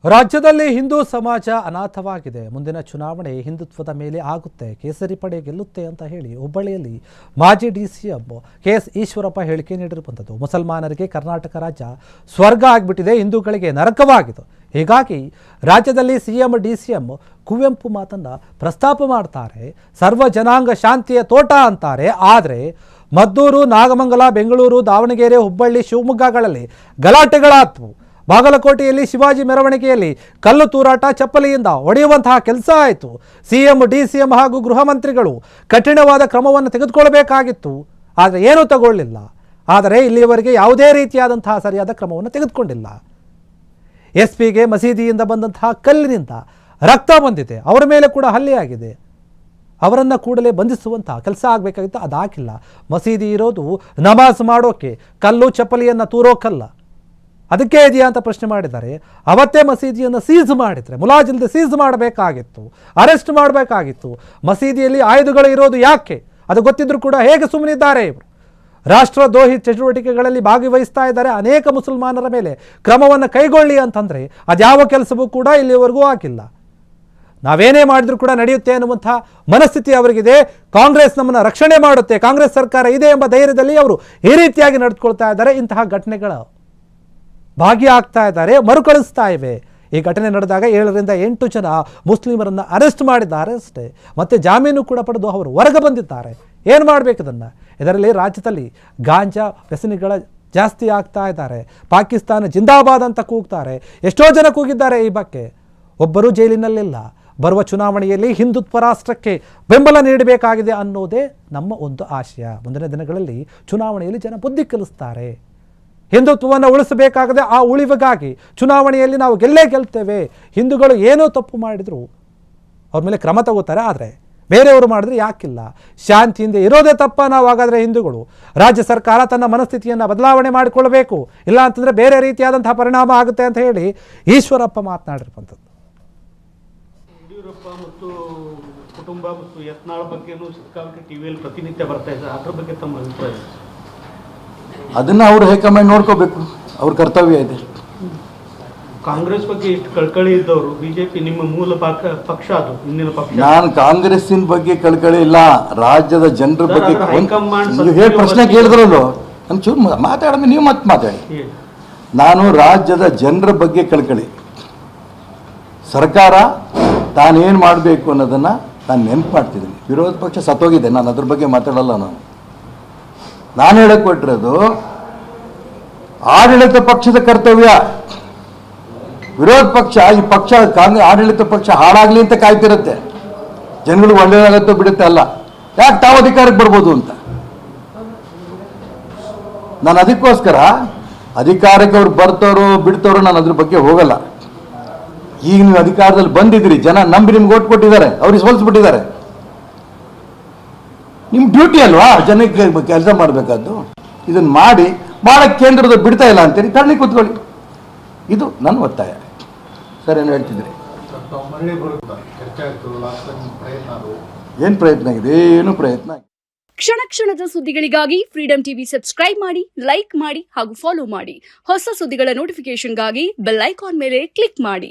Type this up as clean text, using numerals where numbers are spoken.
ರಾಜ್ಯದಲ್ಲಿ ಹಿಂದೂ ಸಮಾಜ ಅನಾಥವಾಗಿದೆ. ಮುಂದಿನ ಚುನಾವಣೆ ಹಿಂದುತ್ವದ ಮೇಲೆ ಆಗುತ್ತೆ, ಕೇಸರಿ ಪಡೆ ಗೆಲ್ಲುತ್ತೆ ಅಂತ ಹೇಳಿ ಹುಬ್ಬಳ್ಳಿಯಲ್ಲಿ ಮಾಜಿ ಡಿಸಿಎಂ ಕೆಎಸ್ ಈಶ್ವರಪ್ಪ ಹೇಳಿಕೆ ನೀಡಿರುವಂಥದ್ದು. ಮುಸಲ್ಮಾನರಿಗೆ ಕರ್ನಾಟಕ ರಾಜ್ಯ ಸ್ವರ್ಗ ಆಗಿಬಿಟ್ಟಿದೆ, ಹಿಂದೂಗಳಿಗೆ ನರಕವಾಗಿದೆ. ಹೀಗಾಗಿ ರಾಜ್ಯದಲ್ಲಿ ಸಿಎಂ ಡಿಸಿಎಂ ಕುವೆಂಪು ಮಾತನ್ನು ಪ್ರಸ್ತಾಪ ಮಾಡ್ತಾರೆ. ಸರ್ವ ಜನಾಂಗ ಶಾಂತಿಯ ತೋಟ ಅಂತಾರೆ. ಆದರೆ ಮದ್ದೂರು, ನಾಗಮಂಗಲ, ಬೆಂಗಳೂರು, ದಾವಣಗೆರೆ, ಹುಬ್ಬಳ್ಳಿ, ಶಿವಮೊಗ್ಗಗಳಲ್ಲಿ ಗಲಾಟೆಗಳಾದವು. ಬಾಗಲಕೋಟೆಯಲ್ಲಿ ಶಿವಾಜಿ ಮೆರವಣಿಗೆಯಲ್ಲಿ ಕಲ್ಲು ತೂರಾಟ, ಚಪ್ಪಲಿಯಿಂದ ಹೊಡೆಯುವಂತಹ ಕೆಲಸ ಆಯಿತು. ಸಿಎಂ ಡಿಸಿಎಂ ಹಾಗೂ ಗೃಹ ಮಂತ್ರಿಗಳು ಕಠಿಣವಾದ ಕ್ರಮವನ್ನು ತೆಗೆದುಕೊಳ್ಳಬೇಕಾಗಿತ್ತು, ಆದರೆ ಏನೂ ತಗೊಳ್ಳಿಲ್ಲ. ಆದರೆ ಇಲ್ಲಿಯವರೆಗೆ ಯಾವುದೇ ರೀತಿಯಾದಂತಹ ಸರಿಯಾದ ಕ್ರಮವನ್ನು ತೆಗೆದುಕೊಂಡಿಲ್ಲ. ಎಸ್ಪಿಗೆ ಮಸೀದಿಯಿಂದ ಬಂದಂತಹ ಕಲ್ಲಿನಿಂದ ರಕ್ತ ಬಂದಿದೆ, ಅವರ ಮೇಲೆ ಕೂಡ ಹಲ್ಲೆಯಾಗಿದೆ. ಅವರನ್ನು ಕೂಡಲೇ ಬಂಧಿಸುವಂತಹ ಕೆಲಸ ಆಗಬೇಕಾಗಿತ್ತು, ಅದಾಗಿಲ್ಲ. ಮಸೀದಿ ಇರೋದು ನಮಾಜ್ ಮಾಡೋಕೆ, ಕಲ್ಲು ಚಪ್ಪಲಿಯನ್ನು ತೂರೋಕಲ್ಲ. ಅದಕ್ಕೆ ಇದೆಯಾ ಅಂತ ಪ್ರಶ್ನೆ ಮಾಡಿದ್ದಾರೆ. ಅವತ್ತೇ ಮಸೀದಿಯನ್ನು ಸೀಜ್ ಮಾಡಿದರೆ, ಮುಲಾಜಿಲ್ಲದೆ ಸೀಜ್ ಮಾಡಬೇಕಾಗಿತ್ತು, ಅರೆಸ್ಟ್ ಮಾಡಬೇಕಾಗಿತ್ತು. ಮಸೀದಿಯಲ್ಲಿ ಆಯುಧಗಳು ಇರೋದು ಯಾಕೆ? ಅದು ಗೊತ್ತಿದ್ರೂ ಕೂಡ ಹೇಗೆ ಸುಮ್ಮನಿದ್ದಾರೆ ಇವರು? ರಾಷ್ಟ್ರದ್ರೋಹಿ ಚಟುವಟಿಕೆಗಳಲ್ಲಿ ಭಾಗವಹಿಸ್ತಾ ಇದ್ದಾರೆ. ಅನೇಕ ಮುಸಲ್ಮಾನರ ಮೇಲೆ ಕ್ರಮವನ್ನು ಕೈಗೊಳ್ಳಿ ಅಂತಂದರೆ ಅದ್ಯಾವ ಕೆಲಸವೂ ಕೂಡ ಇಲ್ಲಿವರೆಗೂ ಆಗಿಲ್ಲ. ನಾವೇನೇ ಮಾಡಿದ್ರೂ ಕೂಡ ನಡೆಯುತ್ತೆ ಅನ್ನುವಂಥ ಮನಸ್ಥಿತಿ ಅವರಿಗಿದೆ. ಕಾಂಗ್ರೆಸ್ ನಮ್ಮನ್ನು ರಕ್ಷಣೆ ಮಾಡುತ್ತೆ, ಕಾಂಗ್ರೆಸ್ ಸರ್ಕಾರ ಇದೆ ಎಂಬ ಧೈರ್ಯದಲ್ಲಿ ಅವರು ಈ ರೀತಿಯಾಗಿ ನಡೆದುಕೊಳ್ತಾ ಇದ್ದಾರೆ. ಇಂತಹ ಘಟನೆಗಳು ಭಾಗಿಯಾಗ್ತಾ ಇದ್ದಾರೆ, ಮರುಕಳಿಸ್ತಾ ಇವೆ. ಈ ಘಟನೆ ನಡೆದಾಗ 7 ರಿಂದ 8 ಜನ ಮುಸ್ಲಿಮರನ್ನು ಅರೆಸ್ಟ್ ಮಾಡಿದ್ದಾರೆ ಅಷ್ಟೇ. ಮತ್ತೆ ಜಾಮೀನು ಕೂಡ ಪಡೆದು ಅವರು ಹೊರಗೆ ಬಂದಿದ್ದಾರೆ. ಏನು ಮಾಡಬೇಕು ಇದನ್ನು? ಇದರಲ್ಲಿ ರಾಜ್ಯದಲ್ಲಿ ಗಾಂಜಾ ವ್ಯಸನಿಗಳ ಜಾಸ್ತಿ ಆಗ್ತಾ ಇದ್ದಾರೆ. ಪಾಕಿಸ್ತಾನ ಜಿಂದಾಬಾದ್ ಅಂತ ಕೂಗ್ತಾರೆ. ಎಷ್ಟೋ ಜನ ಕೂಗಿದ್ದಾರೆ ಈ ಬಗ್ಗೆ. ಒಬ್ಬರು ಜೈಲಿನಲ್ಲಿಲ್ಲ. ಬರುವ ಚುನಾವಣೆಯಲ್ಲಿ ಹಿಂದುತ್ವ ರಾಷ್ಟ್ರಕ್ಕೆ ಬೆಂಬಲ ನೀಡಬೇಕಾಗಿದೆ ಅನ್ನೋದೇ ನಮ್ಮ ಒಂದು ಆಶಯ. ಮುಂದಿನ ದಿನಗಳಲ್ಲಿ ಚುನಾವಣೆಯಲ್ಲಿ ಜನ ಬುದ್ಧಿ ಕಲಿಸ್ತಾರೆ. ಹಿಂದುತ್ವವನ್ನು ಉಳಿಸಬೇಕಾಗದೆ ಆ ಉಳಿವಿಗಾಗಿ ಚುನಾವಣೆಯಲ್ಲಿ ನಾವು ಗೆಲ್ತೇವೆ. ಹಿಂದೂಗಳು ಏನೋ ತಪ್ಪು ಮಾಡಿದ್ರು ಅವ್ರ ಮೇಲೆ ಕ್ರಮ ತಗೋತಾರೆ, ಆದರೆ ಬೇರೆಯವರು ಮಾಡಿದ್ರೆ ಯಾಕಿಲ್ಲ? ಶಾಂತಿಯಿಂದ ಇರೋದೇ ತಪ್ಪ ನಾವು ಹಾಗಾದರೆ ಹಿಂದೂಗಳು? ರಾಜ್ಯ ಸರ್ಕಾರ ತನ್ನ ಮನಸ್ಥಿತಿಯನ್ನು ಬದಲಾವಣೆ ಮಾಡಿಕೊಳ್ಬೇಕು, ಇಲ್ಲ ಅಂತಂದರೆ ಬೇರೆ ರೀತಿಯಾದಂತಹ ಪರಿಣಾಮ ಆಗುತ್ತೆ ಅಂತ ಹೇಳಿ ಈಶ್ವರಪ್ಪ ಮಾತನಾಡಿರುವಂಥದ್ದು. ಯಡಿಯೂರಪ್ಪ ಮತ್ತು ಕುಟುಂಬ ಮತ್ತು ಯತ್ನಾಳ್ ಬಗ್ಗೆನೂ ಸಿಕ್ಕಾಪಟ್ಟೆ ಟಿವಿಯಲ್ಲಿ ಪ್ರತಿನಿತ್ಯ ಬರ್ತಾ ಇದೆ. ಅದ್ರ ಬಗ್ಗೆ ತಮ್ಮ ಅಭಿಪ್ರಾಯ? ಅದನ್ನು ಅವರು ಹೈಕಮಾಂಡ್ ನೋಡ್ಕೋಬೇಕು, ಅವ್ರ ಕರ್ತವ್ಯ ಇದೆ. ಕಾಂಗ್ರೆಸ್ ಬಗ್ಗೆ ಇಷ್ಟು ಕಳ್ಕಳಿ ಇದ್ದವರು ಬಿಜೆಪಿ ನಿಮ್ಮ ಮೂಲ ಪಕ್ಷ, ಅದು ಹಿಂದಿನ ಪಕ್ಷ. ನಾನು ಕಾಂಗ್ರೆಸ್ಸಿನ ಬಗ್ಗೆ ಕಳ್ಕಳಿ ಇಲ್ಲ, ರಾಜ್ಯದ ಜನರ ಬಗ್ಗೆ ಪ್ರಶ್ನೆ ಕೇಳಿದ್ರಲ್ಲೋ ನಾನು ಚೂರು ಮಾತಾಡಿದ್ರೆ ನೀವು ಮತ್ತೆ ಮಾತಾಡಿ. ನಾನು ರಾಜ್ಯದ ಜನರ ಬಗ್ಗೆ ಕಳ್ಕಳಿ. ಸರ್ಕಾರ ತಾನೇನು ಮಾಡಬೇಕು ಅನ್ನೋದನ್ನು ನಾನು ನೆನಪು ಮಾಡ್ತಿದ್ದೀನಿ. ವಿರೋಧ ಪಕ್ಷ ಸತ್ತೋಗಿದೆ, ನಾನು ಅದ್ರ ಬಗ್ಗೆ ಮಾತಾಡಲ್ಲ. ನಾನು ಹೇಳಕ್ಕೆ ಕೊಟ್ಟಿರೋದು ಆಡಳಿತ ಪಕ್ಷದ ಕರ್ತವ್ಯ. ವಿರೋಧ ಪಕ್ಷ, ಈ ಪಕ್ಷ ಆಡಳಿತ ಪಕ್ಷ ಹಾಳಾಗಲಿ ಅಂತ ಕಾಯ್ತಿರುತ್ತೆ. ಜನಗಳಿಗೆ ಒಳ್ಳೆಯದಾಗತ್ತೋ ಬಿಡುತ್ತೆ ಅಲ್ಲ, ಯಾಕೆ ತಾವು ಅಧಿಕಾರಕ್ಕೆ ಬರ್ಬೋದು ಅಂತ. ನಾನು ಅದಕ್ಕೋಸ್ಕರ ಅಧಿಕಾರಕ್ಕೆ ಅವ್ರು ಬರ್ತಾರೋ ಬಿಡ್ತಾರೋ ನಾನು ಅದ್ರ ಬಗ್ಗೆ ಹೋಗಲ್ಲ. ಈಗ ನೀವು ಅಧಿಕಾರದಲ್ಲಿ ಬಂದಿದ್ದೀರಿ, ಜನ ನಂಬಿ ನಿಮ್ಗೆ ಓಟ್ ಕೊಟ್ಟಿದ್ದಾರೆ, ಅವ್ರಿಗೆ ಸೋಲಿಸ್ಬಿಟ್ಟಿದ್ದಾರೆ. ನಿಮ್ಮ ಡ್ಯೂಟಿ ಅಲ್ವಾ ಜನಕ್ಕೆ ಕೆಲಸ ಮಾಡಬೇಕಾದ್ದು. ಇದನ್ನು ಮಾಡಕ್ಕೆ ಕೇಂದ್ರದ ಬಿಡ್ತಾ ಇಲ್ಲ ಅಂತೇಳಿ ತಣ್ಣಿ ಕೂತ್ಕೊಳ್ಳಿ. ಇದು ನನ್ನ ಒತ್ತಾಯ. ಸರ್ ಏನು ಹೇಳ್ತಿದ್ರಿ? ಏನು ಪ್ರಯತ್ನ ಆಗಿದೆ? ಏನು ಪ್ರಯತ್ನ ಆಗಿದೆ? ಕ್ಷಣ ಕ್ಷಣದ ಸುದ್ದಿಗಳಿಗಾಗಿ ಫ್ರೀಡಂ ಟಿವಿ ಸಬ್ಸ್ಕ್ರೈಬ್ ಮಾಡಿ, ಲೈಕ್ ಮಾಡಿ ಹಾಗೂ ಫಾಲೋ ಮಾಡಿ. ಹೊಸ ಸುದ್ದಿಗಳ ನೋಟಿಫಿಕೇಶನ್ಗಾಗಿ ಬೆಲ್ ಐಕಾನ್ ಮೇಲೆ ಕ್ಲಿಕ್ ಮಾಡಿ.